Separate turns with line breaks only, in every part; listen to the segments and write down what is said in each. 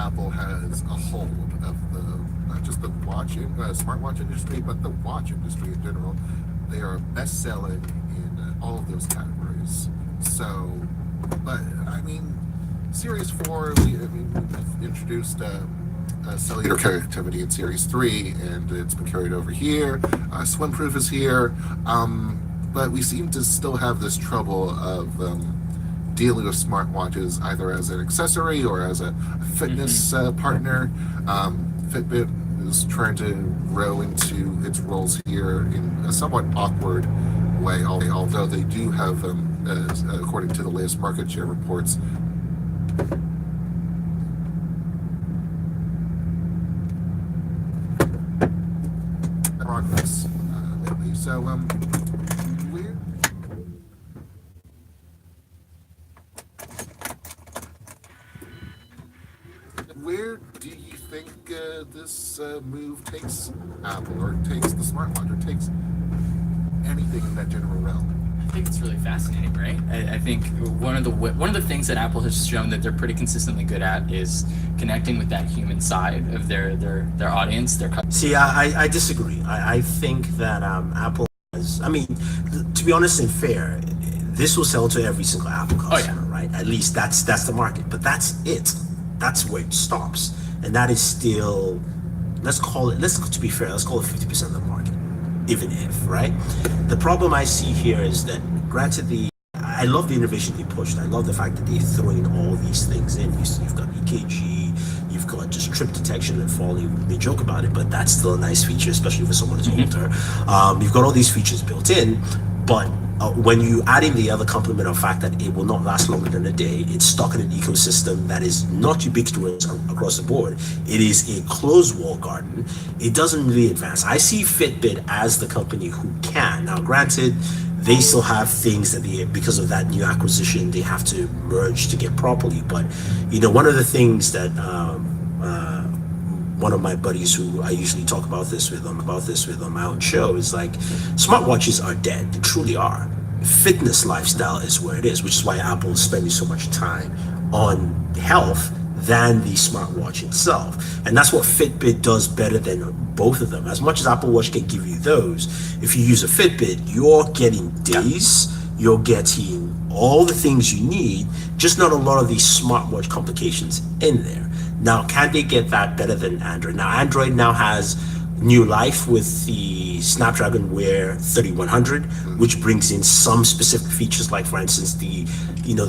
Apple has a hold of the not just the smartwatch industry, but the watch industry in general. They are best selling in all of those categories. So, but I mean, Series 4, we've introduced cellular connectivity in Series 3, and it's been carried over here. Swimproof is here, but we seem to still have this trouble of dealing with smartwatches either as an accessory or as a fitness partner. Fitbit is trying to grow into its roles here in a somewhat awkward way, although they do have, according to the latest market share reports, progress lately. So, we're where do you think this move takes Apple, or takes the smartwatch, or takes anything in that general realm?
I think it's really fascinating, right? I think one of the things that Apple has shown that they're pretty consistently good at is connecting with that human side of their audience.
See, I disagree. I think that Apple has, I mean, to be honest and fair, this will sell to every single Apple customer, right? At least that's the market, but that's it. That's where it stops, and that is still, to be fair, let's call it 50% of the market, even if, right? The problem I see here is that, granted, I love the innovation they pushed. I love the fact that they're throwing all these things in. You've got EKG, you've got just trip detection and falling. They joke about it, but that's still a nice feature, especially for someone who's older. You've got all these features built in, but when you add in the other complement of fact that it will not last longer than a day, it's stuck in an ecosystem that is not ubiquitous across the board. It is a closed wall garden. It doesn't really advance. I see Fitbit as the company who can. Now, granted, they still have things that because of that new acquisition, they have to merge to get properly. But, one of the things that one of my buddies who I usually talk about this with on my own show is like, smartwatches are dead. They truly are. Fitness lifestyle is where it is, which is why Apple is spending so much time on health than the smartwatch itself. And that's what Fitbit does better than both of them. As much as Apple Watch can give you those, if you use a Fitbit, you're getting days, you're getting all the things you need, just not a lot of these smartwatch complications in there. Now, can they get that better than Android? Now, Android now has new life with the Snapdragon Wear 3100, which brings in some specific features, like, for instance, the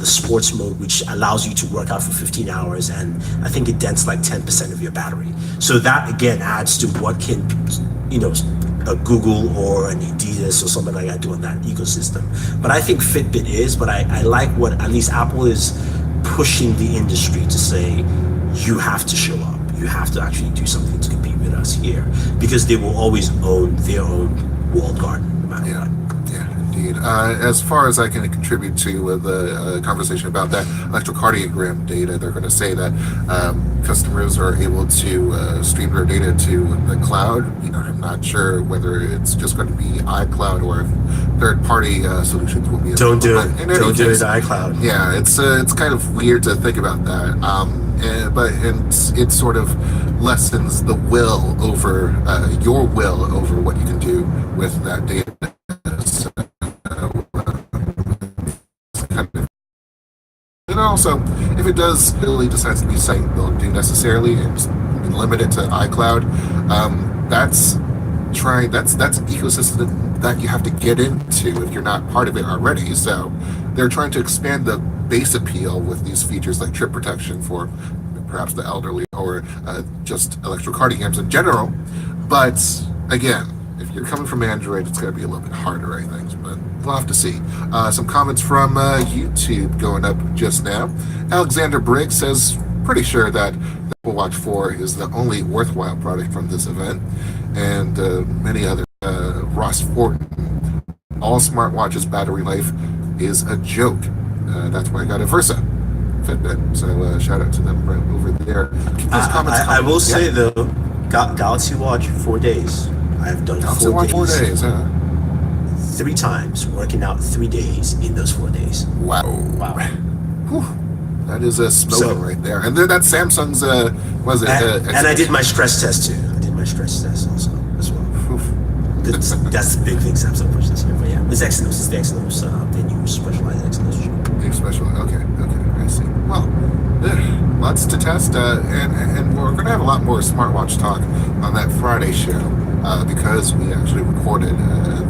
sports mode, which allows you to work out for 15 hours, and I think it dents like 10% of your battery. So that again adds to what can, a Google or an Adidas or something like that do in that ecosystem. But I think Fitbit is, but I like what at least Apple is pushing the industry to say, you have to show up. You have to actually do something to compete with us here, because they will always own their own walled garden, no matter what.
Yeah, indeed. As far as I can contribute to the conversation about that electrocardiogram data, they're going to say that customers are able to stream their data to the cloud. I'm not sure whether it's just going to be iCloud or if third-party solutions will be.
Don't do it. Don't do it to iCloud.
Yeah, it's kind of weird to think about that. But it sort of lessens the will over your will over what you can do with that data. So, and also, if it does really decides to be something they'll do necessarily and just limit it to iCloud, that's an ecosystem that you have to get into if you're not part of it already. So they're trying to expand the base appeal with these features like trip protection for perhaps the elderly, or just electrocardiograms in general. But again, if you're coming from Android, it's going to be a little bit harder, I think. But we'll have to see. Some comments from YouTube going up just now. Alexander Briggs says, pretty sure that the Apple Watch 4 is the only worthwhile product from this event. And many other. Ross Fortin, all smartwatches' battery life is a joke. That's why I got a Versa Fitbit. So shout out to them right over there.
I will say though, Galaxy Watch 4 days. I've done
Galaxy Watch 4 days, huh?
3 times, working out 3 days in those 4 days.
Wow.
Wow.
Whew. That is a smoking
So-
right there. And then that's Samsung's, was it?
And I did my stress test too. I did my stress test also as well.
Oof.
That's the big thing Samsung pushed this year. But yeah, it's Exynos. It's the Exynos. They new specialized Exynos chip.
Big special. Okay, I see. Well, lots to test, and we're going to have a lot more smartwatch talk on that Friday show because we actually recorded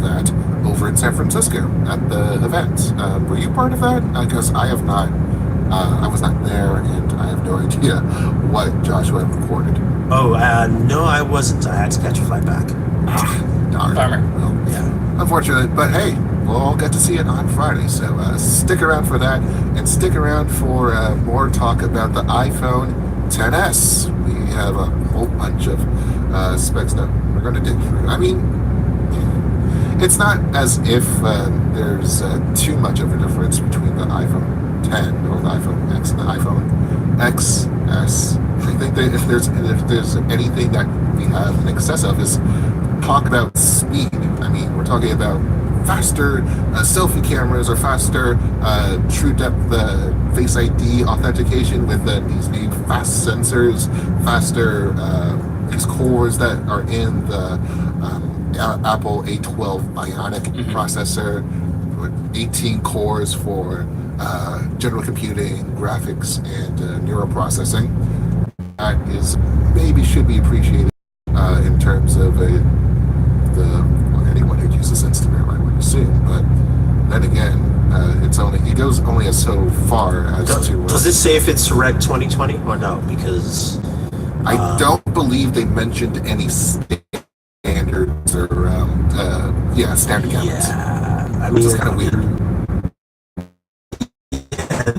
that over in San Francisco at the event. Were you part of that? Because I have not. I was not there, and I have no idea what Joshua recorded.
Oh, no, I wasn't. I had to catch a flight back.
Darn.
Bummer.
Well,
Yeah.
unfortunate, but hey, we'll all get to see it on Friday. So stick around for that, and stick around for more talk about the iPhone XS. We have a whole bunch of specs that we're going to dig through. I mean, it's not as if there's too much of a difference between the iPhone 10 or the iPhone X and the iPhone XS. I think that if there's anything that we have in excess of is talk about speed. I mean, we're talking about faster selfie cameras or faster true depth Face ID authentication with these new fast sensors, faster these cores that are in the Apple A12 Bionic processor, with 18 cores for general computing, graphics, and neural processing. That is maybe should be appreciated in terms of anyone who uses Instagram, I would assume. But then again, it goes only as so far as to.
Does it say if it's Rec 2020 or no? Because
I don't believe they mentioned any standards or standard cameras.
yeah, I
Which
mean,
is kind of weird.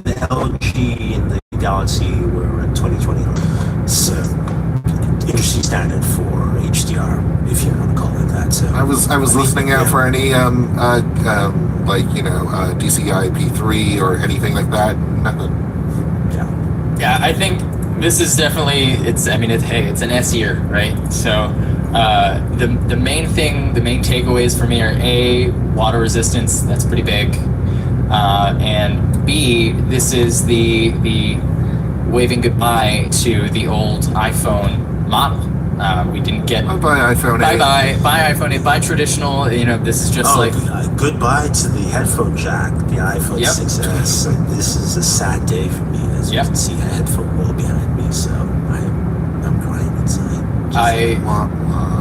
the LG and the Galaxy were in 2020. So interesting standard for HDR, if you want to call it that. So
I was listening out for any DCI P3 or anything like that. Nothing.
Yeah.
Yeah, I think this is definitely it's an S year, right? So the main takeaways for me are A, water resistance, that's pretty big. And B, this is the waving goodbye to the old iPhone model. We didn't get
I'll buy iPhone 8.
buy iPhone 8, buy traditional. This is just
Goodbye to the headphone jack, the iPhone
Yep.
6S. This is a sad day for me, as you
Yep.
can see a headphone wall behind me. So I'm crying inside.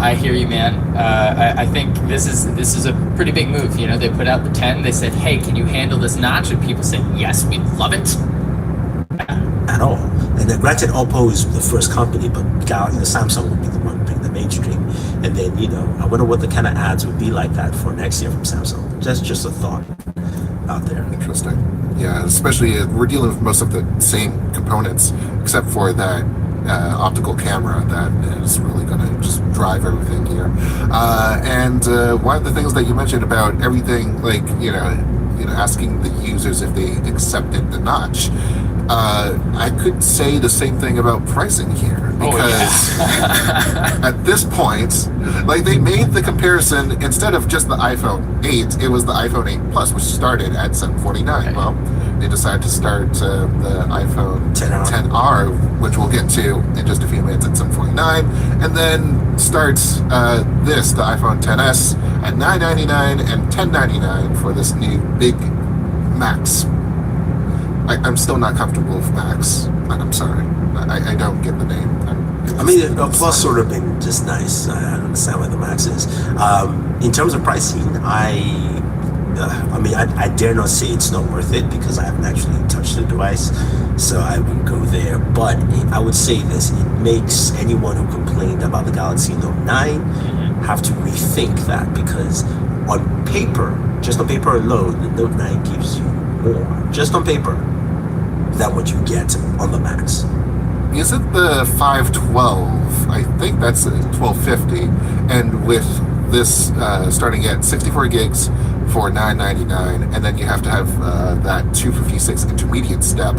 I hear you, man. I think this is a pretty big move. They put out the 10. They said, "Hey, can you handle this notch?" And people said, "Yes, we love it."
At all. And then granted, Oppo is the first company, but Samsung would be the one bring the mainstream. And then I wonder what the kind of ads would be like that for next year from Samsung. That's just a thought out there.
Interesting. Yeah, especially we're dealing with most of the same components, except for that optical camera that is really going to just drive everything here. And one of the things that you mentioned about everything, like asking the users if they accepted the notch. I could say the same thing about pricing here because at this point, like they made the comparison instead of just the iPhone 8, it was the iPhone 8 Plus, which started at $749. Well, they decided to start the iPhone 10R, which we'll get to in just a few minutes at $749, and then starts the iPhone XS at $999 and $1099 for this new big Max. I'm still not comfortable with Max. I'm sorry. I don't get the name.
I mean, a Plus sort of been just nice. I understand what the Max is. In terms of pricing, I dare not say it's not worth it because I haven't actually touched the device, so I wouldn't go there. But I would say this: it makes anyone who complained about the Galaxy Note 9 have to rethink that because on paper, just on paper alone, the Note 9 gives you more, just on paper, than what you get on the Max.
Is it the 512? I think that's a 1250, and with this starting at 64 gigs for $999, and then you have to have that 256 intermediate step.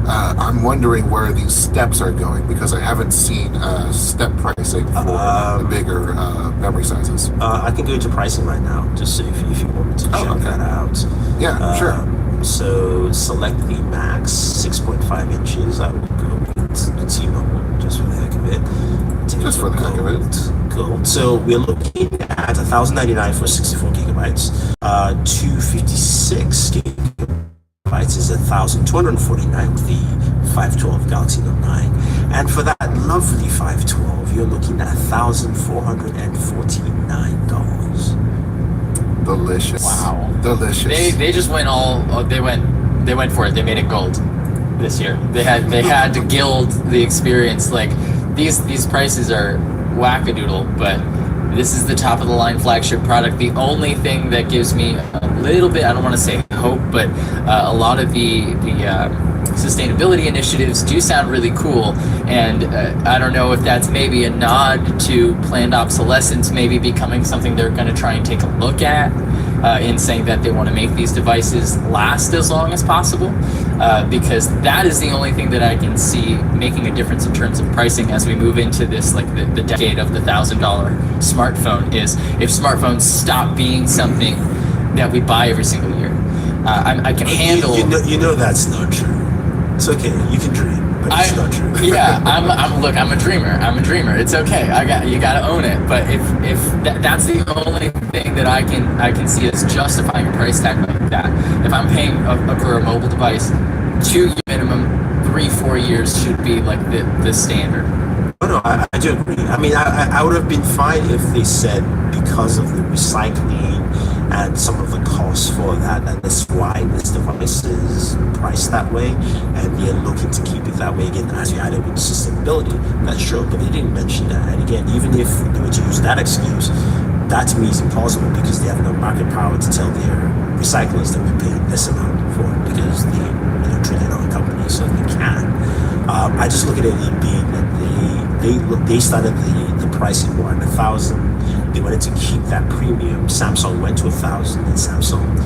I'm wondering where these steps are going because I haven't seen step pricing for the bigger memory sizes.
I can go into pricing right now, just if you want me to check that out.
Yeah, sure.
So select the Max 6.5 inches. I will go with T-Mobile just for the heck of it.
Just for the heck of it.
Gold. So we're looking at $1,099 for 64 gigabytes. 256 gigabytes is $1,249 with the 512 Galaxy Note 9. And for that lovely 512, you're looking at $1,449.
Delicious.
Wow.
Delicious.
They just went they went for it. They made it gold this year. They had to gild the experience. Like these prices are wackadoodle, but this is the top of the line flagship product. The only thing that gives me a little bit, I don't want to say hope, but a lot of the sustainability initiatives do sound really cool, and I don't know if that's maybe a nod to planned obsolescence maybe becoming something they're going to try and take a look at in saying that they want to make these devices last as long as possible, because that is the only thing that I can see making a difference in terms of pricing as we move into this, like the decade of the $1,000 smartphone, is if smartphones stop being something that we buy every single year. I can handle.
You know that's not true. It's okay. You can dream, but it's not true.
Yeah, I'm a dreamer. It's okay. You got to own it. But if that's the only thing that I can see as justifying a price tag like that. If I'm paying for a mobile device, 2 year minimum, 3-4 years should be like the standard.
No, I do agree. I mean, I would have been fine if they said because of the recycling and some of the costs for that, and that's why this device is priced that way, and they're looking to keep it that way again as you added with sustainability. That's true, but they didn't mention that. And again, even if they were to use that excuse, that to me is impossible because they have no market power to tell their recyclers that we're paying this amount for it because they trillion-dollar company, so they can. I just look at it being that they started the pricing more at 1,000. They wanted to keep that premium. Samsung went to 1,000, and Samsung,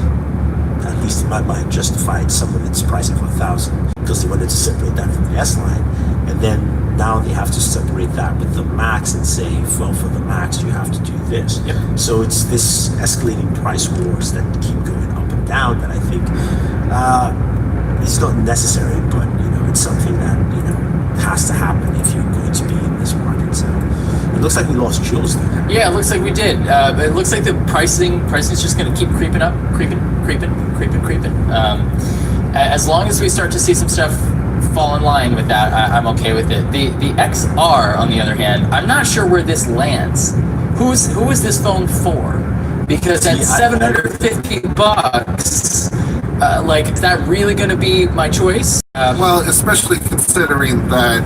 at least in my mind, justified some of its pricing for 1,000 because they wanted to separate that from the S line. And then now they have to separate that with the Max and say, well, for the Max you have to do this.
Yep.
So it's this escalating price wars that keep going up and down that I think it's not necessary, but it's something that has to happen if you're going to be in this market. So it looks like we lost Jules there.
Yeah, it looks like we did. It looks like the pricing is just going to keep creeping up, creeping. As long as we start to see some stuff fall in line with that, I'm okay with it. The XR, on the other hand, I'm not sure where this lands. Who is this phone for? Because at $750, is that really going to be my choice?
Well, especially considering that,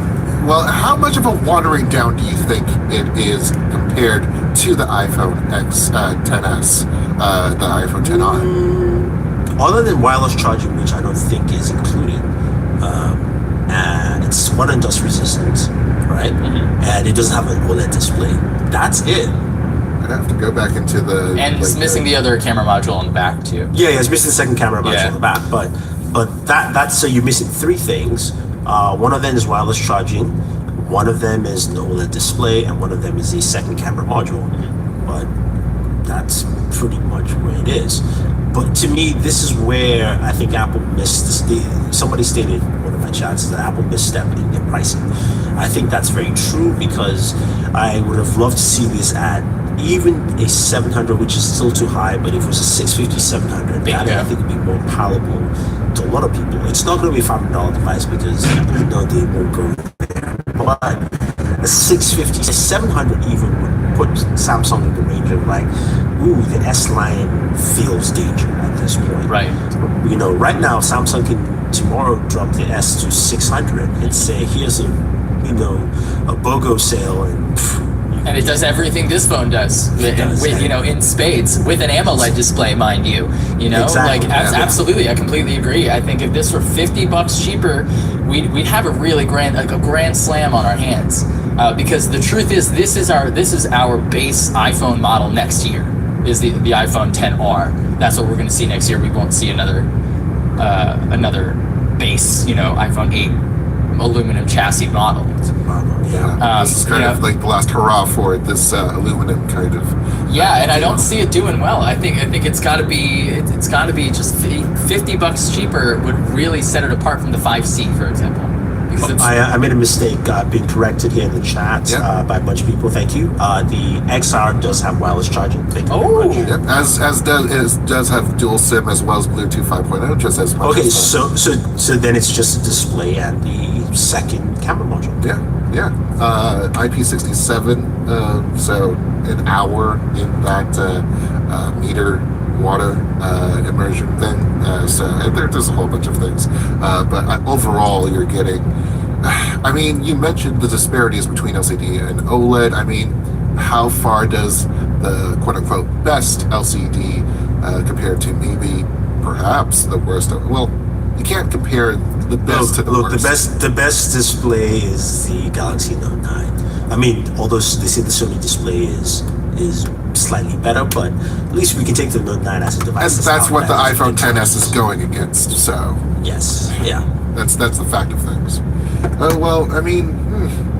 how much of a watering down do you think it is compared to the iPhone XS, the iPhone XR?
Other than wireless charging, which I don't think is included, it's water and dust resistant, right? Mm-hmm. And it doesn't have an OLED display. That's it.
I'd have to go back into the...
And it's missing the other camera module on the back, too.
Yeah, it's missing the second camera module on the back. But that's so you're missing three things. One of them is wireless charging, one of them is an OLED display, and one of them is a second camera module. But that's pretty much where it is. But to me, this is where I think Apple missed somebody stated in one of my chats that Apple misstepped in their pricing. I think that's very true because I would have loved to see this at even a 700, which is still too high, but if it was a 650, 700, that I think would be more palatable to a lot of people. It's not going to be a $500 device because I know they won't go there. But a 650, a 700 even would put Samsung in the range of like, ooh, the S line feels danger at this point.
Right.
Right now Samsung can tomorrow drop the S to 600 and say, here's a BOGO sale
and it does everything this phone does, in spades, with an AMOLED display, mind you.
Exactly.
Absolutely, I completely agree. I think if this were $50 cheaper, we'd have a really grand slam on our hands. Because the truth is, this is our base iPhone model next year. Is the iPhone XR. That's what we're going to see next year. We won't see another base, iPhone 8 aluminum chassis model.
This is kind of like the last hurrah for it, this aluminum kind of
Yeah, and I don't see it doing well. I think it's got to be it's got to be just $50 cheaper would really set it apart from the 5C, for example. Because it's,
I made a mistake being corrected here in the chat
Yeah.
by a bunch of people. Thank you. The XR does have wireless charging. Thank you very much.
Yep, as does have dual SIM as well as Bluetooth 5.0, just as much.
Okay,
as
so then it's just a display and the second camera module.
yeah. IP67, so an hour in that meter water immersion thing. So there's a whole bunch of things, but overall you're getting. I mean, you mentioned the disparities between LCD and OLED. I mean, how far does the quote-unquote best LCD compare to maybe perhaps the worst? Well, you can't compare the best to the worst.
The best display is the Galaxy Note 9. I mean, although they say the Sony display is slightly better, but at least we can take the Note 9 as a device.
And that's what the iPhone XS is going against. So
yes, yeah.
that's the fact of things. Well, I mean,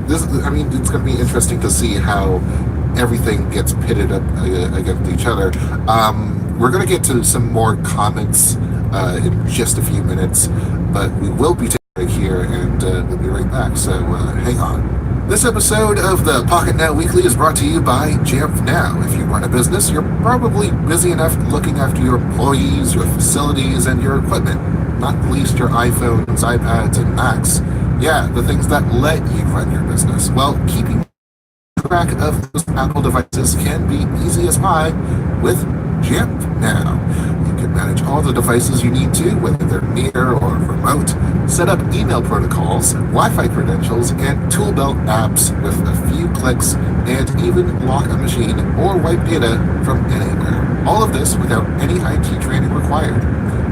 it's going to be interesting to see how everything gets pitted up against each other. We're going to get to some more comments in just a few minutes, but we will be taking a break here, and we'll be right back. So hang on. This episode of the Pocket Now Weekly is brought to you by Jamf Now. If you run a business, you're probably busy enough looking after your employees, your facilities, and your equipment. Not least your iPhones, iPads, and Macs. Yeah, the things that let you run your business. Well, keeping track of those Apple devices can be easy as pie with Jamf Now. You can manage all the devices you need to, whether they're near or remote, set up email protocols, Wi-Fi credentials, and tool belt apps with a few clicks, and even lock a machine or wipe data from anywhere. All of this without any IT training required.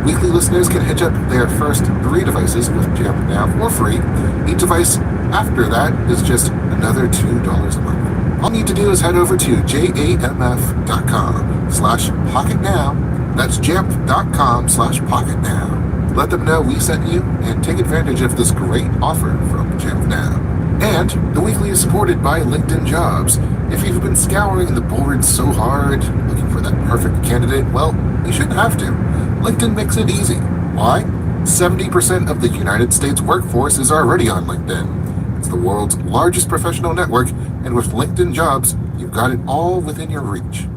Weekly listeners can hitch up their first 3 devices with Jamf Now for free. Each device after that is just another $2 a month. All you need to do is head over to jamf.com/pocketnow. That's jamf.com/pocketnow. Let them know we sent you and take advantage of this great offer from Jamf Now. And the weekly is supported by LinkedIn Jobs. If you've been scouring the boards so hard, looking for that perfect candidate, well, you shouldn't have to. LinkedIn makes it easy. Why? 70% of the United States workforce is already on LinkedIn. It's the world's largest professional network, and with LinkedIn Jobs, you've got it all within your reach.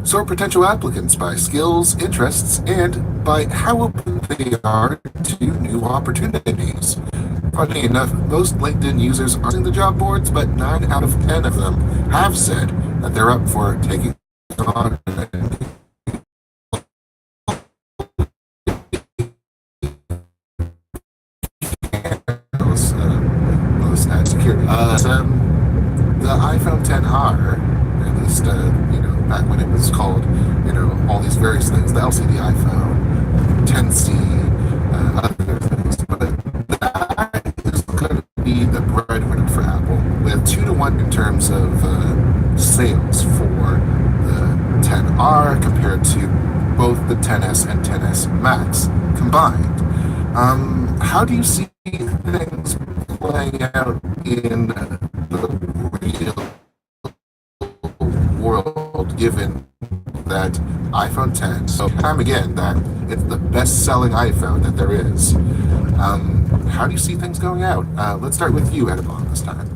Sort potential applicants by skills, interests, and by how open they are to new opportunities. Funny enough, most LinkedIn users aren't in the job boards, but 9 out of 10 of them have said that they're up for taking on the iPhone XR, at least back when it was called all these various things, the LCD iPhone, 10C, other things, but that is going to be the breadwinner for Apple, with 2-to-1 in terms of sales for the XR compared to both the XS and XS Max combined. How do you see things playing out in the real world, given that iPhone X, so time again, that it's the best-selling iPhone that there is? How do you see things going out? Let's start with you, Edibon, this time.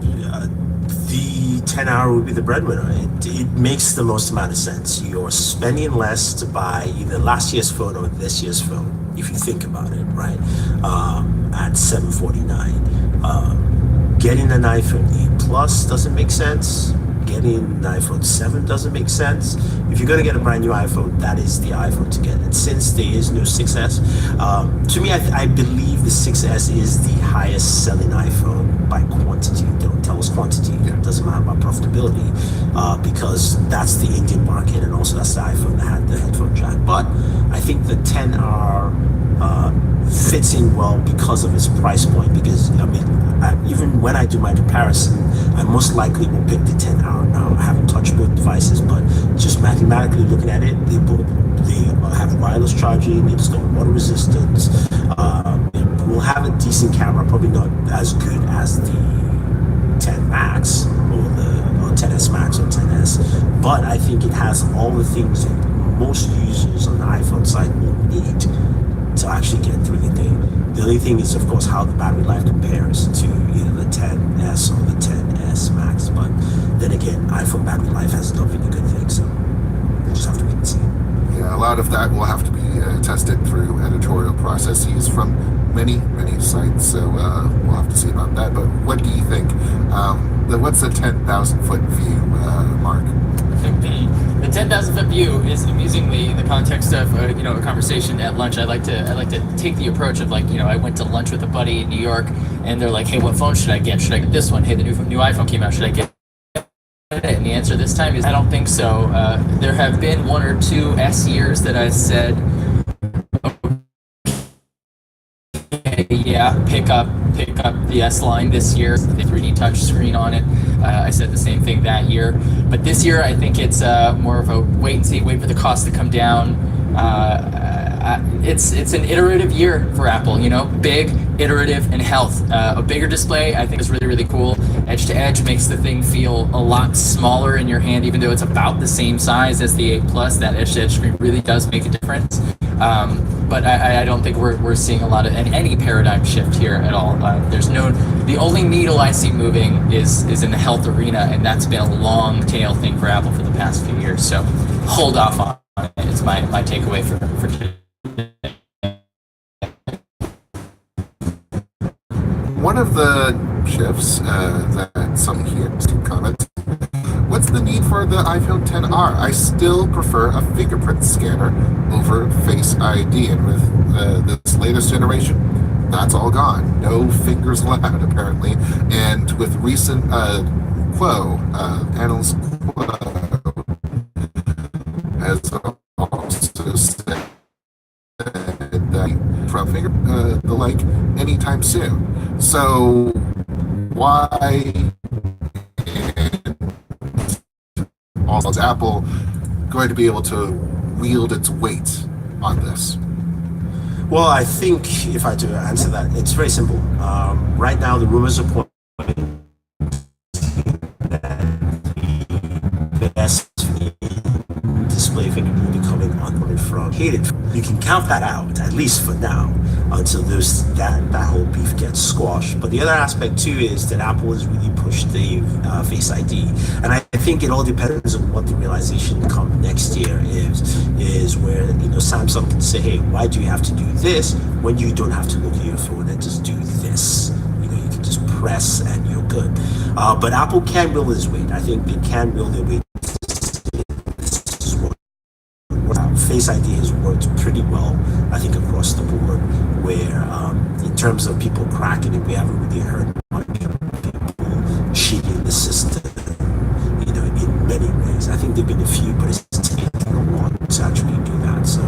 The 10-hour would be the breadwinner. It makes the most amount of sense. You're spending less to buy either last year's phone or this year's phone, if you think about it, right? At $749. Getting an iPhone 8 Plus doesn't make sense. Getting an iPhone 7 doesn't make sense. If you're going to get a brand new iPhone, that is the iPhone to get. And since there is no 6S, to me, I believe the 6S is the highest selling iPhone by quantity. They don't tell us quantity. It doesn't matter about profitability, because that's the Indian market, and also that's the iPhone that had the headphone jack. But I think the 10R fits in well because of its price point, because even when I do my comparison, I most likely will pick the 10R. Now, I haven't touched both devices, but just mathematically looking at it, they have wireless charging, it's got water resistance, it will have a decent camera, probably not as good as the 10 Max or the XS Max or 10s, but I think it has all the things that most users on the iPhone side will need to actually get through the day. The only thing is, of course, how the battery life compares to either the 10s or the 10s Max. But then again, iPhone battery life has not been a good thing, so we'll just have to wait and see.
Yeah, a lot of that will have to be tested through editorial processes from many sites. So we'll have to see about that. But what do you think? What's the 10,000-foot view, Mark?
I think the 10,000-foot view is amusingly in the context of a conversation at lunch. I like to take the approach of I went to lunch with a buddy in New York, and they're like, hey, what phone should I get? Should I get this one? Hey, the new iPhone came out. Should I get it? And the answer this time is I don't think so. There have been 1 or 2 S years that I said, okay, yeah, pick up the S line this year, the 3D touch screen on it. I said the same thing that year, but this year I think it's more of a wait and see, wait for the cost to come down. It's an iterative year for Apple, big, iterative, and health. A bigger display I think is really cool. Edge to edge makes the thing feel a lot smaller in your hand, even though it's about the same size as the 8 Plus. That edge to edge screen really does make a difference. But I don't think we're seeing a lot of any paradigm shift here at all. The only needle I see moving is in the health arena, and that's been a long tail thing for Apple for the past few years. So hold off on it. It's my takeaway for today.
One of the shifts that some here to comment. What's the need for the iPhone XR? I still prefer a fingerprint scanner over Face ID, and with this latest generation, that's all gone. No fingers allowed, apparently. And with recent analyst Quo has also said that from the like anytime soon. So why? Also, is Apple going to be able to wield its weight on this?
Well, I think if I do answer that, it's very simple. Right now, the rumors are pointing that the best display fingerprint will be coming on from hated. You can count that out, at least for now, until that whole beef gets squashed. But the other aspect too is that Apple has really pushed the Face ID, and I think it all depends on what the realization come next year is where Samsung can say, hey, why do you have to do this when you don't have to look at your phone and just do this? You can just press and you're good. But Apple can build its weight. I think they can build their weight. Face ID has worked pretty well, I think, across the board, where in terms of people cracking it, we haven't really heard much of people cheating the system, in many ways. I think there have been a few, but it's taken a while to actually do that. So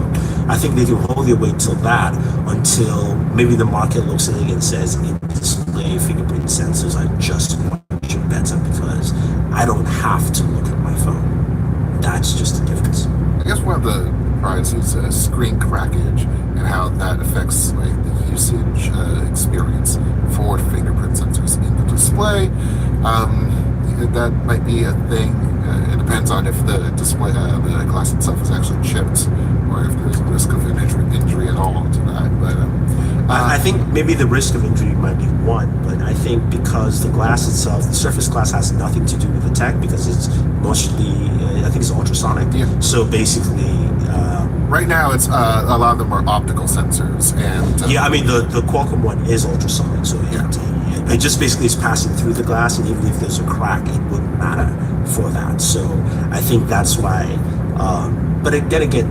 I think they can hold their weight till that, until maybe the market looks at it and says, in-display fingerprint sensors are just much better because I don't have to look at my phone. That's just the difference.
I guess one of the priorities is screen crackage and how that affects the usage experience for fingerprint sensors in the display. That might be a thing. It depends on if the display, the glass itself is actually chipped, or if there's a risk of injury at all to that. But
I think maybe the risk of injury might be one, but I think because the glass itself, the Surface Glass, has nothing to do with the tech because it's mostly, I think it's ultrasonic.
Yeah.
So basically,
right now, it's a lot of them are optical sensors, and
yeah, I mean the Qualcomm one is ultrasonic, so it just basically is passing through the glass, and even if there's a crack, it wouldn't matter for that. So I think that's why. But then again,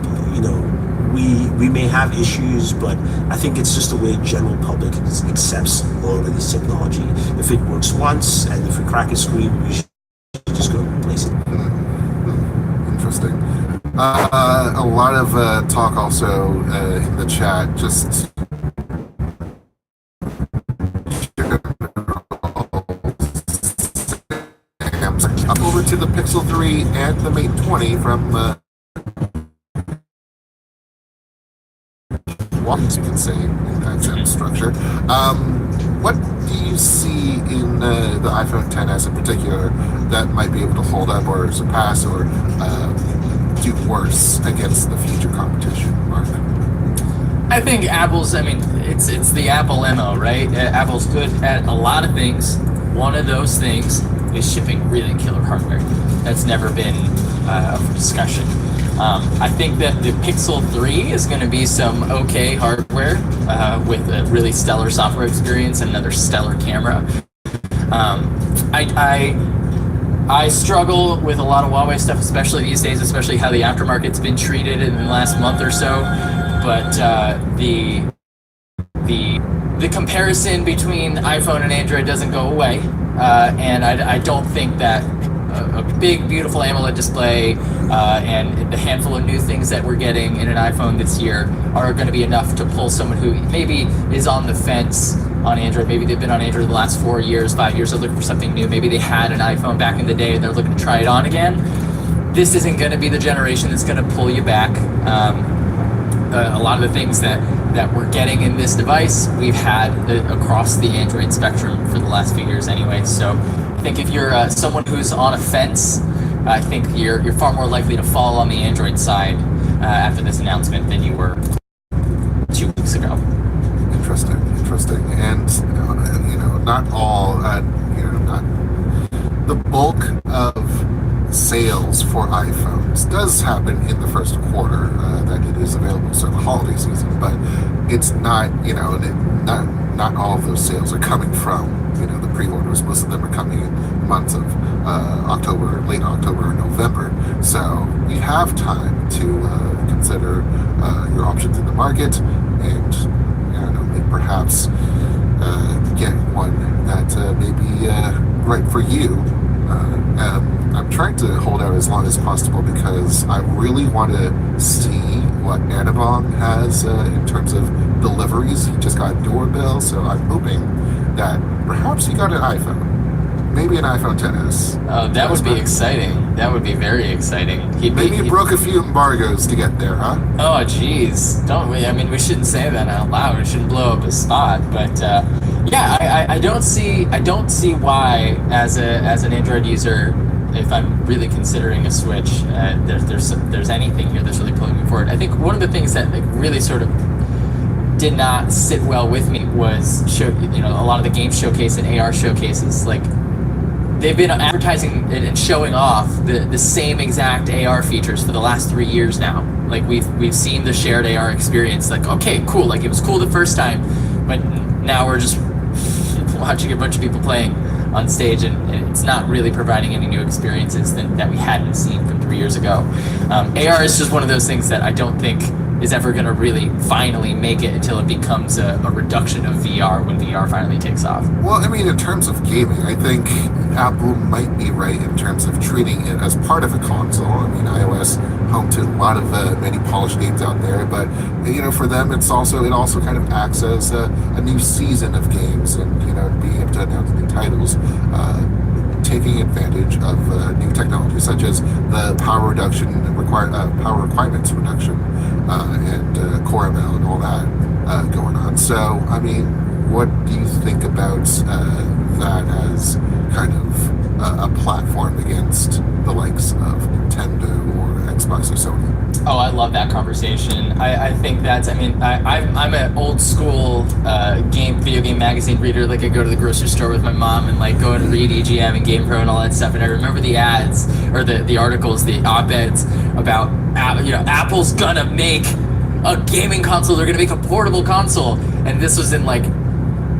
we may have issues, but I think it's just the way general public accepts all of this technology. If it works once, and if we crack a screen, we should just go replace it.
Interesting. A lot of talk also in the chat, just up over to the Pixel 3 and the Mate 20 from what you can say in that sense structure. what do you see in the iPhone XS in particular that might be able to hold up or surpass or do worse against the future competition, Mark?
I think Apple's, I mean, it's the Apple MO, right? Apple's good at a lot of things. One of those things is shipping really killer hardware. That's never been up for discussion. I think that the Pixel 3 is going to be some okay hardware with a really stellar software experience and another stellar camera. I struggle with a lot of Huawei stuff, especially these days, especially how the aftermarket's been treated in the last month or so. But the comparison between iPhone and Android doesn't go away, and I don't think that a big, beautiful AMOLED display and the handful of new things that we're getting in an iPhone this year are going to be enough to pull someone who maybe is on the fence on Android. Maybe they've been on Android the last 4 years, 5 years, they're looking for something new. Maybe they had an iPhone back in the day and they're looking to try it on again. This isn't going to be the generation that's going to pull you back. A lot of the things that we're getting in this device, we've had across the Android spectrum for the last few years anyway. So I think if you're someone who's on a fence, I think you're far more likely to fall on the Android side after this announcement than you were 2 weeks ago.
Interesting. And not all, not the bulk of sales for iPhones does happen in the first quarter that it is available, so the holiday season. But it's not, not all of those sales are coming from the pre-orders. Most of them are coming in months of October, late October, or November. So you have time to consider your options in the market and perhaps get one that may be right for you. I'm trying to hold out as long as possible because I really want to see what Anibong has in terms of deliveries. He just got a doorbell, so I'm hoping that perhaps he got an iPhone, maybe an iPhone XS.
Oh, that would be exciting. That would be very exciting.
Maybe he broke a few embargoes to get there, huh?
Oh, geez. Don't we? I mean, we shouldn't say that out loud. We shouldn't blow up his spot. But yeah, I don't see why, as an Android user, if I'm really considering a switch, there's anything here that's really pulling me forward. I think one of the things that really sort of did not sit well with me was a lot of the game showcase and AR showcases. Like, they've been advertising and showing off the same exact AR features for the last 3 years now. Like, we've seen the shared AR experience. Like, okay, cool. Like, it was cool the first time, but now we're just watching a bunch of people playing on stage, and it's not really providing any new experiences that we hadn't seen from 3 years ago. AR is just one of those things that I don't think is ever going to really finally make it until it becomes a reduction of VR when VR finally takes off.
Well, I mean, in terms of gaming, I think Apple might be right in terms of treating it as part of a console. I mean, iOS home to a lot of many polished games out there, but for them, it also kind of acts as a new season of games, and being able to announce new titles. Taking advantage of new technology such as the power requirements reduction and Core ML and all that going on. So, I mean, what do you think about that as kind of a platform against the likes of Nintendo or Xbox or Sony?
Oh, I love that conversation. I think that's, I'm an old school video game magazine reader. Like, I go to the grocery store with my mom and go and read EGM and GamePro and all that stuff. And I remember the ads or the articles, the op-eds about, Apple's gonna make a gaming console. They're gonna make a portable console. And this was in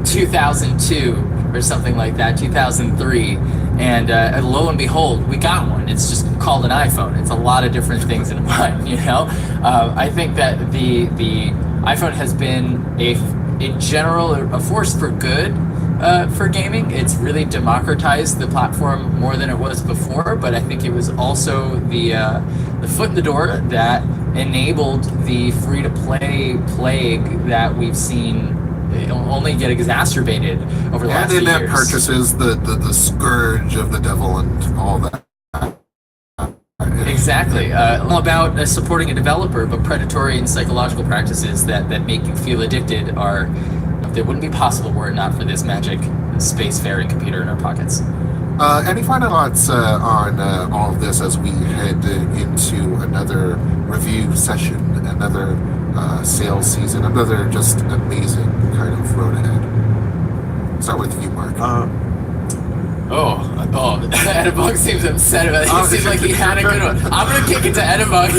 2002 or something like that, 2003. And lo and behold, we got one. It's just called an iPhone. It's a lot of different things in one, I think that the iPhone has been in general a force for good for gaming. It's really democratized the platform more than it was before, but I think it was also the foot in the door that enabled the free-to-play plague that we've seen only get exacerbated over the last few years.
And in-app purchases, the scourge of the devil and all that.
Exactly. About supporting a developer, but predatory and psychological practices that make you feel addicted are that wouldn't be possible were it not for this magic spacefaring computer in our pockets.
Any final thoughts on all of this as we head into another review session, another sales season, another just amazing kind of road ahead? Start with you, Mark.
Edinburgh seems upset about it. He seemed like he had a good one. I'm gonna kick it to Edinburgh.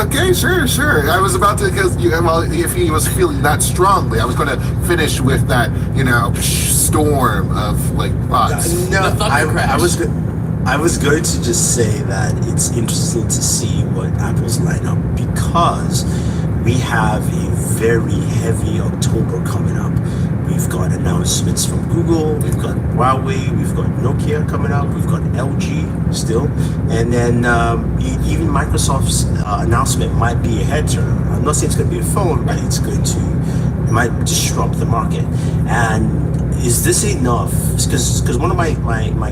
Okay, sure. I was about to, because if he was feeling that strongly, I was going to finish with that, storm of like thoughts.
No,
The thunder crash.
I was going to just say that it's interesting to see what Apple's lineup, because we have a very heavy October coming up. We've got announcements from Google, we've got Huawei, we've got Nokia coming up, we've got LG still, and then even Microsoft's announcement might be a head turner. I'm not saying it's going to be a phone, but it might disrupt the market. And is this enough? Because one of my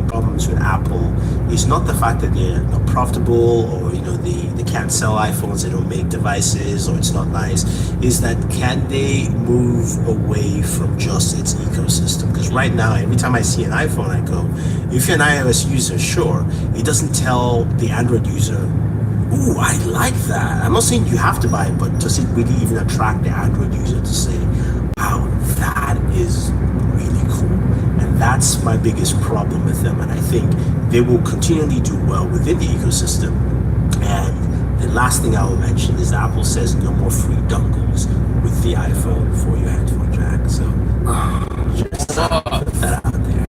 problems with Apple is not the fact that they're not profitable, or they can't sell iPhones, they don't make devices, or it's not nice. Is that, can they move away from just its ecosystem? Because right now, every time I see an iPhone, I go, if you're an iOS user, sure, it doesn't tell the Android user, ooh, I like that. I'm not saying you have to buy it, but does it really even attract the Android user to say, wow, that is really cool? And that's my biggest problem with them. And I think they will continually do well within the ecosystem. And the last thing I will mention is Apple says no more free dongles with the iPhone for your headphone jack. So just put that out there.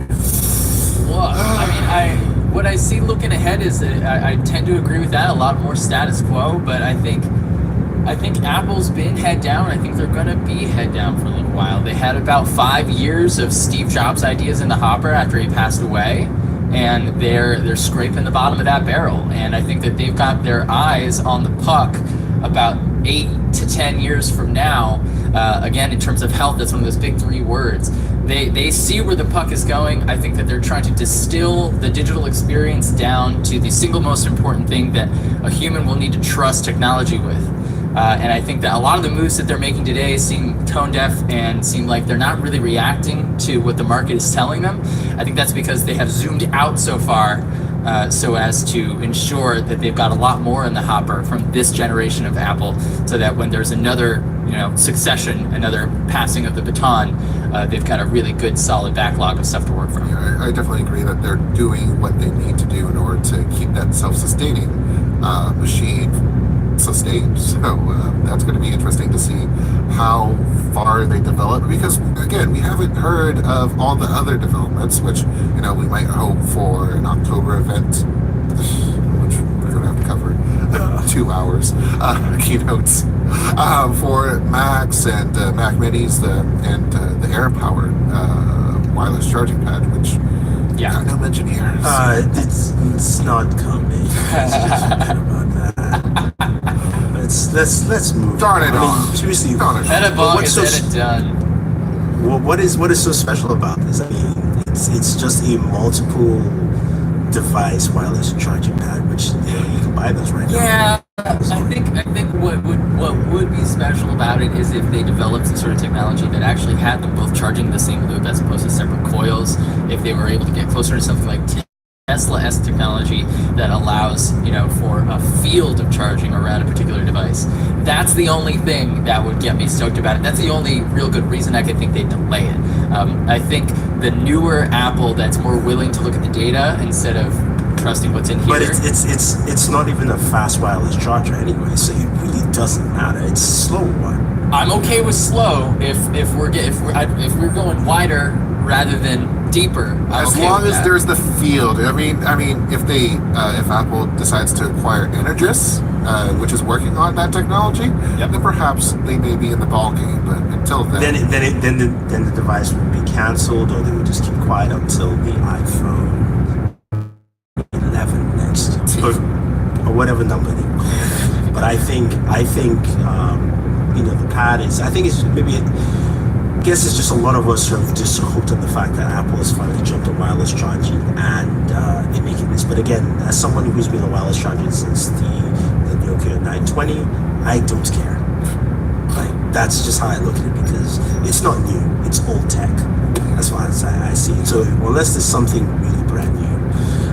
What I see looking ahead is that I tend to agree with that. A lot more status quo, but I think Apple's been head down. I think they're going to be head down for a little while. They had about 5 years of Steve Jobs ideas in the hopper after he passed away, and they're scraping the bottom of that barrel. And I think that they've got their eyes on the puck about 8 to 10 years from now. Again, in terms of health, that's one of those big 3 words. They see where the puck is going. I think that they're trying to distill the digital experience down to the single most important thing that a human will need to trust technology with. And I think that a lot of the moves that they're making today seem tone deaf and seem like they're not really reacting to what the market is telling them. I think that's because they have zoomed out so far so as to ensure that they've got a lot more in the hopper from this generation of Apple, so that when there's another succession, another passing of the baton, they've got a really good solid backlog of stuff to work from.
Yeah, I definitely agree that they're doing what they need to do in order to keep that self-sustaining machine sustained. So that's going to be interesting to see how far they develop, because again, we haven't heard of all the other developments, which we might hope for an October event, which we're going to have to cover 2 hours keynotes for Macs and Mac Minis, and the AirPower wireless charging pad, which no mention here.
It's not coming. Let's just forget about that. Let's move.
Darn it!
Seriously,
Edinburgh is done.
Well, what is so special about this? I mean, it's just a multiple device wireless charging pad, which you can buy those right now.
Yeah, I think what would be special about it is if they developed some sort of technology that actually had them both charging the same loop as opposed to separate coils. If they were able to get closer to something like Tesla-esque technology that allows, for a field of charging around a particular device. That's the only thing that would get me stoked about it. That's the only real good reason I could think they'd delay it. I think the newer Apple that's more willing to look at the data instead of trusting what's in here.
But it's not even a fast wireless charger anyway, so it really doesn't matter. It's a slow one.
I'm okay with slow if we're going wider rather than deeper.
As long as there's the field. I mean, if Apple decides to acquire Energous, which is working on that technology, then perhaps they may be in the ball game. But until then,
then the device would be canceled, or they would just keep quiet until the iPhone 11 next, or whatever number they call it. But I think the pad is. I think it's maybe. I guess it's just a lot of us have just hooked on the fact that Apple has finally jumped on wireless charging and in making this. But again, as someone who's been on wireless charging since the Nokia 920, I don't care. Like, that's just how I look at it, because it's not new. It's old tech. That's why I see it. So unless there's something really brand new,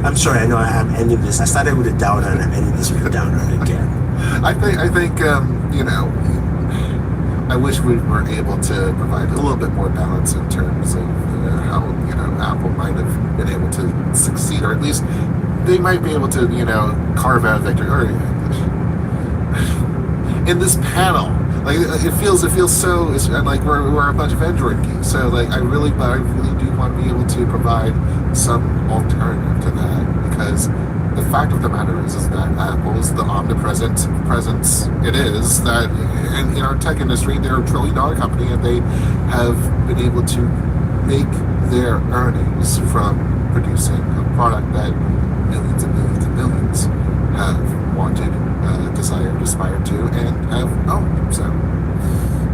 I'm sorry. I know I'm ending this. I started with a downer and I'm ending this with a downer again.
I think I wish we were able to provide a little bit more balance in terms of how Apple might have been able to succeed, or at least they might be able to carve out victory. Or in this panel, like it feels so. It's like we're a bunch of Android geeks. So like I really do want to be able to provide some alternative to that, because the fact of the matter is that Apple is the omnipresent presence it is that in our tech industry. They're a $1 trillion company, and they have been able to make their earnings from producing a product that millions and millions and millions have wanted, desired, aspired to, and have owned. So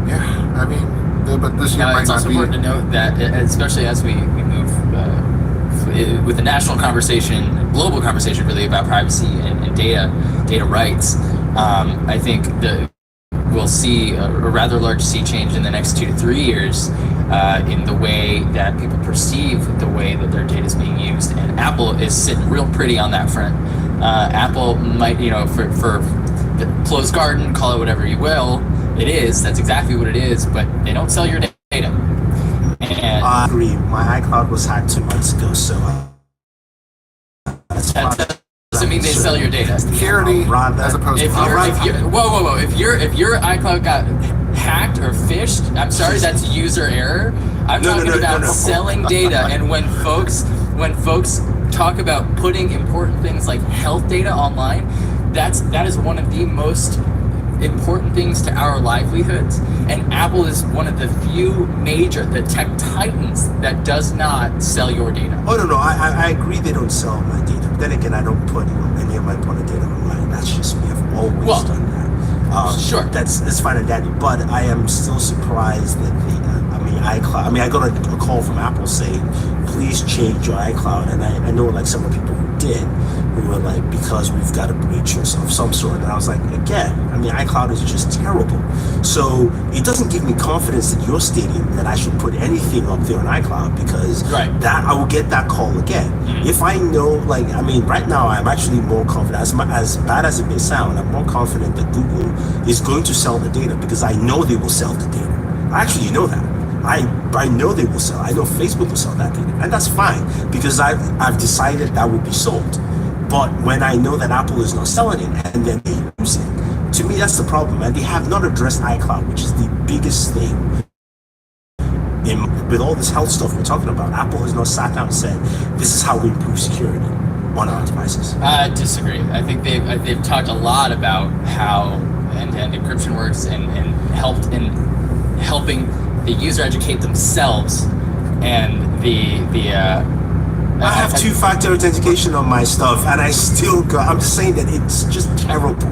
yeah, I mean, but this year might
it's
not
also
be.
important to note that, especially as we move with the national conversation, global conversation, really about privacy and data rights. I think we'll see a rather large sea change in the next 2 to 3 years in the way that people perceive the way that their data is being used, and Apple is sitting real pretty on that front. Apple might, for the closed garden, call it whatever you will, that's exactly what it is, but they don't sell your data. And
I agree. My iCloud was hacked 2 months ago, so
that doesn't mean they sell your data.
Security as opposed to
If your iCloud got hacked or phished, I'm sorry, that's user error. I'm talking about selling data, and when folks talk about putting important things like health data online, that is one of the most important things to our livelihoods, and Apple is one of the few the tech titans that does not sell your data.
Oh no, I agree they don't sell my data. But then again, I don't put any of my product data online. That's just me. I've always done that.
Sure.
That's fine and dandy. But I am still surprised that iCloud. I got a call from Apple saying, please change your iCloud, and I know like some of the people who did, who were like, because we've got a breach of some sort. And I was like, again, iCloud is just terrible. So it doesn't give me confidence that you're stating that I should put anything up there on iCloud, because that I will get that call again. Mm-hmm. If I know, right now I'm actually more confident, as bad as it may sound, I'm more confident that Google is going to sell the data, because I know they will sell the data. Actually, know that. I know they will sell. I know Facebook will sell that data, and that's fine, because I've decided that will be sold. But when I know that Apple is not selling it and then they use it, to me that's the problem. And they have not addressed iCloud, which is the biggest thing. With all this health stuff we're talking about, Apple has not sat down and said, this is how we improve security on our devices.
I disagree. I think they've talked a lot about how end-to-end encryption works and helped in helping the user educate themselves, and
I have two-factor authentication on my stuff, and I'm just saying that it's just terrible.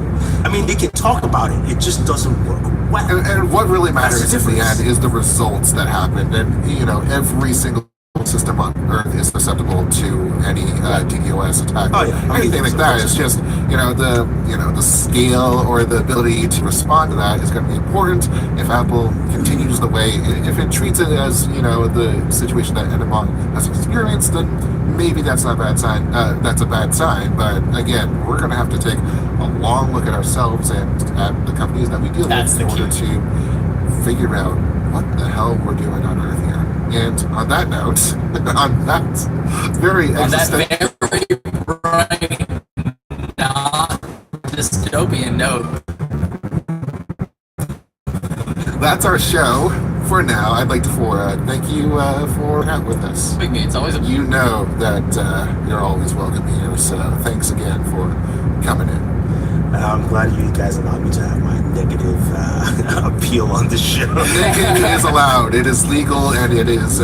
They can talk about it, it just doesn't work well.
And what really matters in the end is the results that happened, and every single system on Earth is susceptible to any DDoS attack. Anything like that. It's just the scale or the ability to respond to that is going to be important. If Apple continues the way, if it treats it as the situation that Enamon has experienced, then maybe that's not a bad sign. That's a bad sign. But again, we're going to have to take a long look at ourselves and at the companies that we deal with in order to figure out what the hell we're doing on Earth here. And on that note, on that very
bright, not dystopian note,
that's our show for now. I'd like to thank you for hanging with us.
It's always
you know that you're always welcome here, so thanks again for coming in.
I'm glad you guys allowed me to have my negative appeal on the show.
It is allowed. It is legal, and it is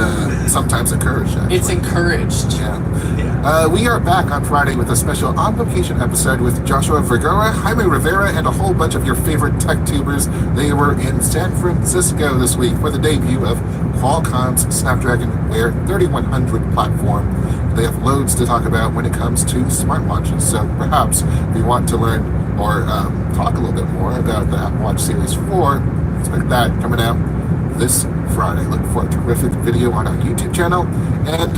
sometimes encouraged. Actually.
It's encouraged.
Yeah. We are back on Friday with a special On Location episode with Joshua Vergara, Jaime Rivera, and a whole bunch of your favorite tech tubers. They were in San Francisco this week for the debut of Qualcomm's Snapdragon Wear 3100 platform. They have loads to talk about when it comes to smartwatches, so perhaps if you want to learn or talk a little bit more about the Apple Watch Series 4, expect that coming out this Friday. Look for a terrific video on our YouTube channel and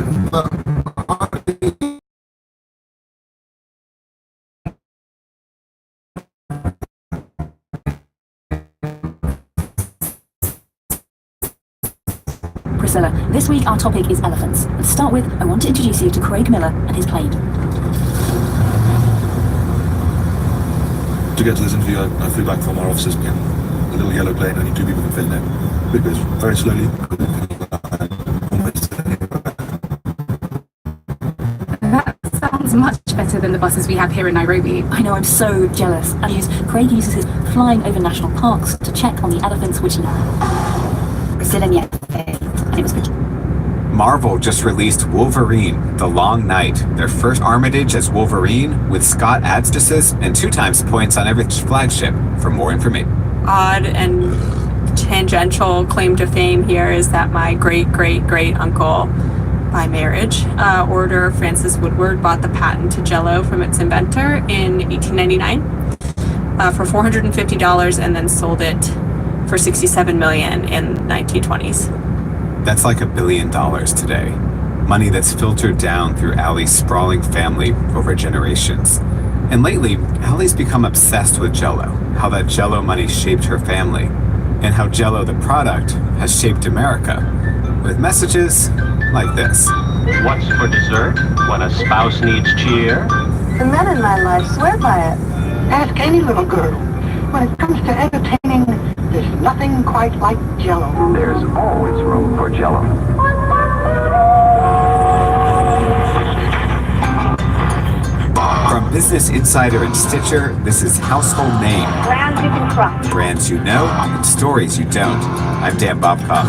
Priscilla, this week our topic is elephants. To start with, I want to introduce you to Craig Miller and his plane.
To get to this interview, I flew back from our offices in a little yellow plane. Only 2 people can fit in it. Big goes very slowly.
That sounds much better than the buses we have here in Nairobi.
I know, I'm so jealous. Craig uses his flying over national parks to check on the elephants, which Priscilla Nyete, and it was good.
Marvel just released Wolverine, The Long Night, their first Armitage as Wolverine with Scott Adsis and 2 times points on every flagship. For more information.
Odd and tangential claim to fame here is that my great uncle, by marriage, Order Francis Woodward, bought the patent to Jell-O from its inventor in 1899 for $450 and then sold it for $67 million in 1920s.
That's like $1 billion today. Money that's filtered down through Allie's sprawling family over generations. And lately, Allie's become obsessed with Jell-O, how that Jell-O money shaped her family, and how Jell-O the product has shaped America, with messages like this.
What's for dessert when a spouse needs cheer?
The men in my life swear by it. Ask any little girl. When it comes to entertaining, there's nothing quite like Jell-O.
There's always room for Jell-O.
From Business Insider and Stitcher, this is Household Name.
Brands you can trust.
Brands you know and stories you don't. I'm Dan Bobkoff.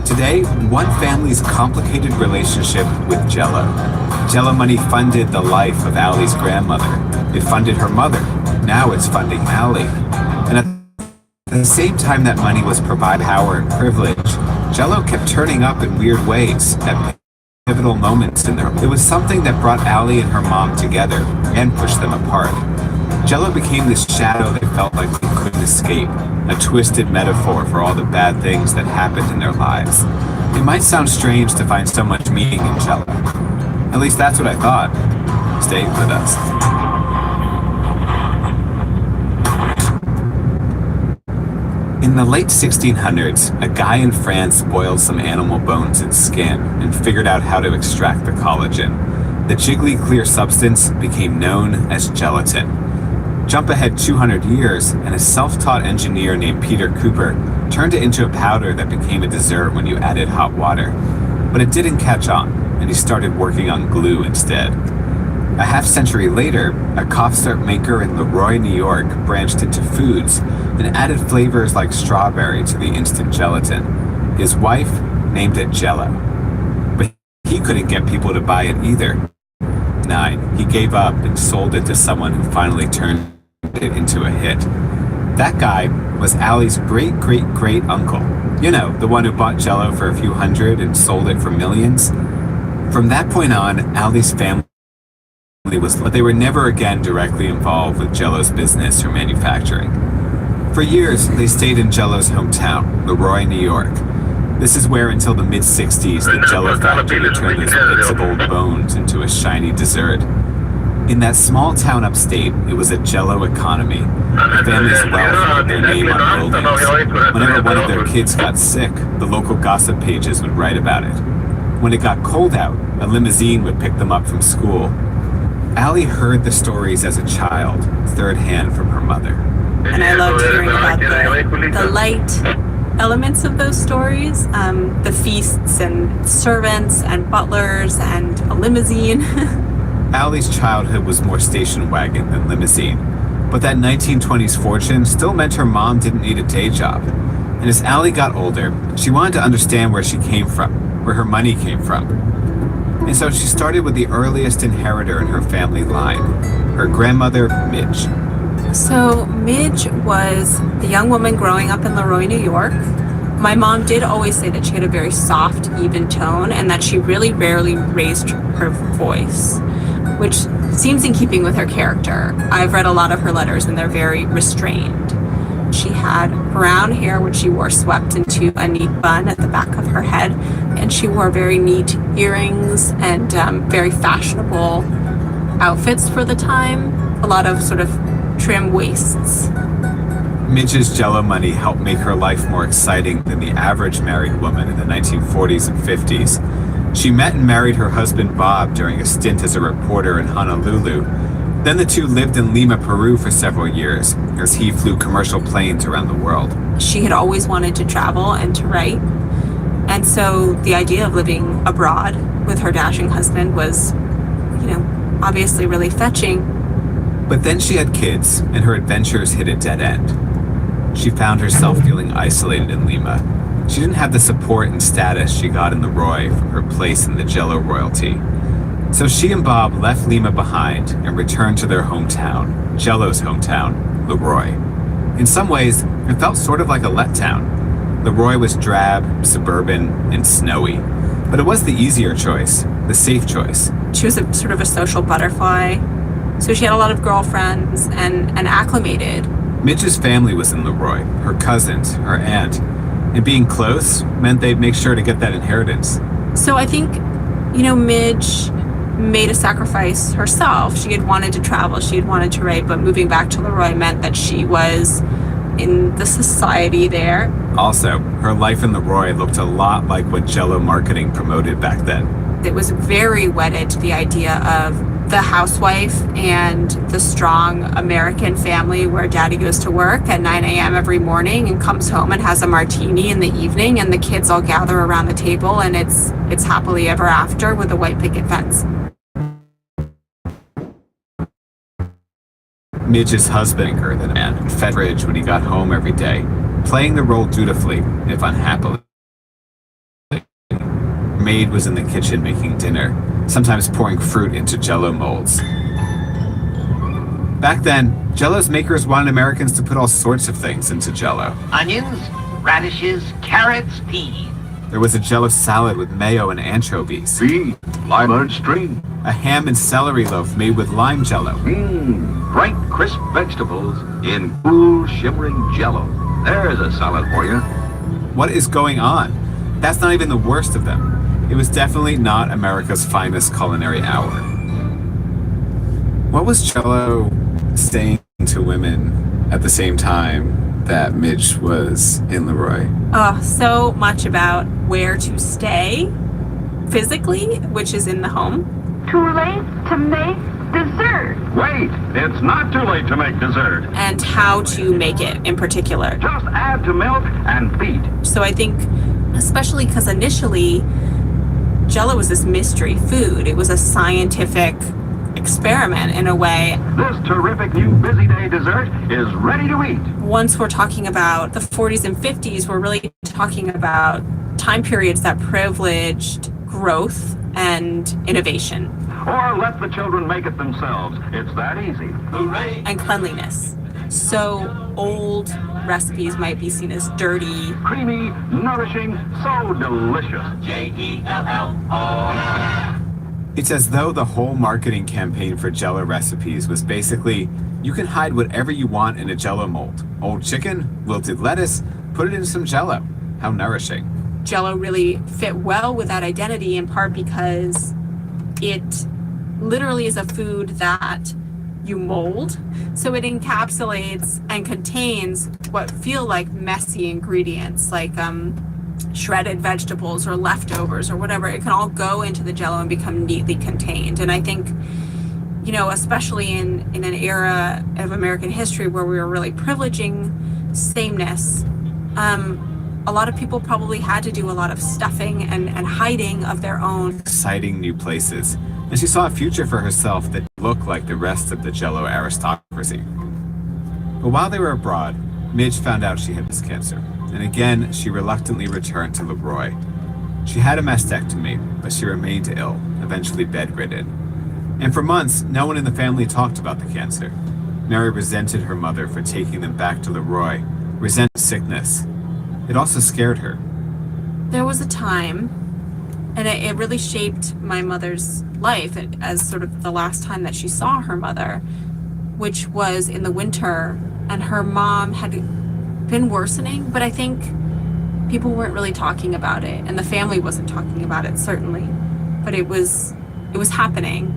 Today, one family's complicated relationship with Jell-O. Jell-O money funded the life of Allie's grandmother. It funded her mother. Now it's funding Allie. And at the same time that money was providing power and privilege, Jell-O kept turning up in weird ways at pivotal moments in their life. It was something that brought Allie and her mom together and pushed them apart. Jell-O became this shadow they felt like they couldn't escape, a twisted metaphor for all the bad things that happened in their lives. It might sound strange to find so much meaning in Jell-O. At least that's what I thought. Stay with us. In the late 1600s, a guy in France boiled some animal bones and skin and figured out how to extract the collagen. The jiggly clear substance became known as gelatin. Jump ahead 200 years, and a self-taught engineer named Peter Cooper turned it into a powder that became a dessert when you added hot water. But it didn't catch on, and he started working on glue instead. A half-century later, a cough syrup maker in Leroy, New York branched into foods and added flavors like strawberry to the instant gelatin. His wife named it Jell-O. But he couldn't get people to buy it either. He gave up and sold it to someone who finally turned it into a hit. That guy was Allie's great uncle. You know, the one who bought Jell-O for a few hundred and sold it for millions. From that point on, Allie's family but they were never again directly involved with Jell-O's business or manufacturing. For years, they stayed in Jell-O's hometown, Leroy, New York. This is where, until the mid-60s, the Jell-O factory turned those bits of old bones into a shiny dessert. In that small town upstate, it was a Jell-O economy. The family's wealth put their name on buildings. Whenever one of their kids got sick, the local gossip pages would write about it. When it got cold out, a limousine would pick them up from school. Allie heard the stories as a child, third hand from her mother.
And I loved hearing about the light elements of those stories, the feasts and servants and butlers and a limousine.
Allie's childhood was more station wagon than limousine, but that 1920s fortune still meant her mom didn't need a day job. And as Allie got older, she wanted to understand where she came from, where her money came from. And so she started with the earliest inheritor in her family line, her grandmother, Midge.
So Midge was the young woman growing up in Leroy, New York. My mom did always say that she had a very soft, even tone and that she really rarely raised her voice. which seems in keeping with her character. I've read a lot of her letters and they're very restrained. She had brown hair, which she wore swept into a neat bun at the back of her head, and she wore very neat earrings and very fashionable outfits for the time. A lot of sort of trim waists.
Midge's Jell-O money helped make her life more exciting than the average married woman in the 1940s and 50s. She met and married her husband Bob during a stint as a reporter in Honolulu. Then the two lived in Lima, Peru for several years, as he flew commercial planes around the world.
She had always wanted to travel and to write. And so the idea of living abroad with her dashing husband was, obviously really fetching.
But then she had kids, and her adventures hit a dead end. She found herself feeling isolated in Lima. She didn't have the support and status she got in Leroy from her place in the Jell-O royalty. So she and Bob left Lima behind and returned to their hometown, Jell-O's hometown, Leroy. In some ways, it felt sort of like a letdown. Leroy was drab, suburban, and snowy. But it was the easier choice, the safe choice.
She was a sort of a social butterfly. So she had a lot of girlfriends and acclimated.
Midge's family was in Leroy, her cousins, her aunt. And being close meant they'd make sure to get that inheritance.
So I think, Midge made a sacrifice herself. She had wanted to travel, she had wanted to write, but moving back to Leroy meant that she was in the society there.
Also, her life in Leroy looked a lot like what Jell-O marketing promoted back then.
It was very wedded to the idea of the housewife and the strong American family where daddy goes to work at 9 a.m. every morning and comes home and has a martini in the evening, and the kids all gather around the table, and it's happily ever after with a white picket fence.
Midge's husband, than man, Fedridge when he got home every day, playing the role dutifully, if unhappily. Maid was in the kitchen making dinner, sometimes pouring fruit into Jell-O molds. Back then, Jell-O's makers wanted Americans to put all sorts of things into Jell-O.
Onions, radishes, carrots, peas.
There was a Jell-O salad with mayo and anchovies.
Beef, lima and string.
A ham and celery loaf made with lime Jell-O.
Bright, crisp vegetables in cool, shimmering Jell-O. There's a salad for you.
What is going on? That's not even the worst of them. It was definitely not America's finest culinary hour. What was Jell-O saying to women at the same time that Midge was in Leroy?
So much about where to stay physically, which is in the home.
Too late to make dessert.
Wait, it's not too late to make dessert.
And how to make it in particular.
Just add to milk and beat.
So I think, especially because initially, Jell-O was this mystery food. It was a scientific experiment in a way.
This terrific new busy day dessert is ready to eat.
Once we're talking about the 40s and 50s, we're really talking about time periods that privileged growth and innovation.
Or let the children make it themselves. It's that easy. Hooray!
And cleanliness. So old recipes might be seen as dirty.
Creamy, nourishing, so delicious.
It's as though the whole marketing campaign for Jell-O recipes was basically, you can hide whatever you want in a Jell-O mold. Old chicken, wilted lettuce, put it in some Jell-O. How nourishing.
Jell-O really fit well with that identity, in part because it literally is a food that you mold. So it encapsulates and contains what feel like messy ingredients, like shredded vegetables or leftovers or whatever. It can all go into the Jell-O and become neatly contained. And I think, especially in an era of American history where we were really privileging sameness, a lot of people probably had to do a lot of stuffing and hiding of their own.
Exciting new places. And she saw a future for herself that looked like the rest of the Jell-O aristocracy. But while they were abroad, Midge found out she had this cancer. And again, she reluctantly returned to Leroy. She had a mastectomy, but she remained ill, eventually bedridden. And for months, no one in the family talked about the cancer. Mary resented her mother for taking them back to Leroy, resented sickness. It also scared her.
There was a time, And it really shaped my mother's life as sort of the last time that she saw her mother, which was in the winter. And her mom had been worsening, but I think people weren't really talking about it, and the family wasn't talking about it, certainly. But it was happening.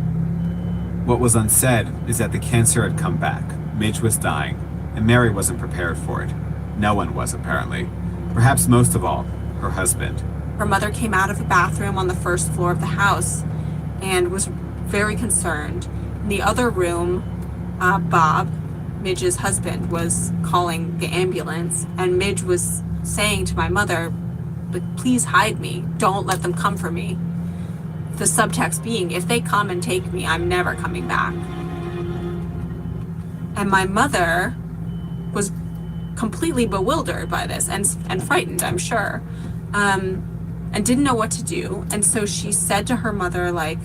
What was unsaid is that the cancer had come back, Midge was dying, and Mary wasn't prepared for it. No one was, apparently. Perhaps most of all, her husband.
Her mother came out of the bathroom on the first floor of the house and was very concerned. In the other room, Bob, Midge's husband, was calling the ambulance, and Midge was saying to my mother, like, please hide me. Don't let them come for me. The subtext being, if they come and take me, I'm never coming back. And my mother was completely bewildered by this and frightened, I'm sure, and didn't know what to do. And so she said to her mother, like,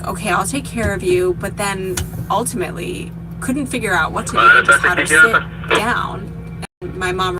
okay, I'll take care of you, but then ultimately couldn't figure out what to do, just had her sit down. And my mom